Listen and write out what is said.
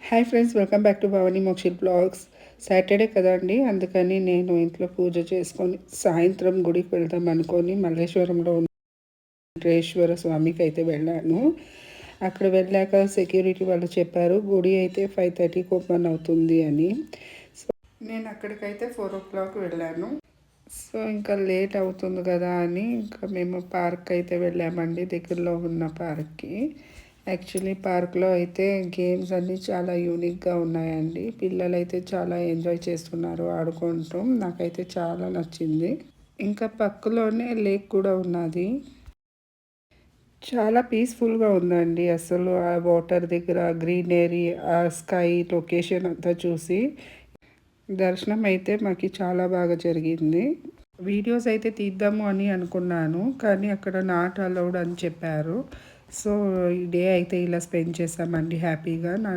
Hi friends, welcome back to Bhavani Mokshith blogs. Saturday కదండి, అందుకని నేను ఇంట్లో పూజ చేసుకొని సాయంత్రం గుడికి వెళ్దాం అనుకొని మల్లేశ్వరంలో ఉన్న వెంకటేశ్వర స్వామికి అయితే వెళ్ళాను. అక్కడ వెళ్ళాక సెక్యూరిటీ వాళ్ళు చెప్పారు గుడి అయితే 5:30కి ఓపెన్ అవుతుంది అని. సో నేను అక్కడికైతే 4 o'clock వెళ్ళాను. సో ఇంకా లేట్ అవుతుంది కదా అని ఇంకా మేము పార్క్ అయితే వెళ్ళామండి, దగ్గరలో ఉన్న పార్క్కి. యాక్చువల్లీ పార్క్లో అయితే గేమ్స్ అన్నీ చాలా యూనిక్గా ఉన్నాయండి. పిల్లలు అయితే చాలా ఎంజాయ్ చేస్తున్నారు ఆడుకుంటూ. నాకైతే చాలా నచ్చింది. ఇంకా పక్కలోనే లేక్ కూడా ఉన్నది. చాలా పీస్ఫుల్గా ఉందండి. అసలు ఆ వాటర్ దగ్గర గ్రీనరీ, ఆ స్కై లొకేషన్ అంతా చూసి దర్శనం అయితే మాకు చాలా బాగా జరిగింది. వీడియోస్ అయితే తీద్దాము అని అనుకున్నాను, కానీ అక్కడ నాట్ అలౌడ్ అని చెప్పారు. సో ఈ డే అయితే ఇలా స్పెండ్ చేసామండి హ్యాపీగా. నా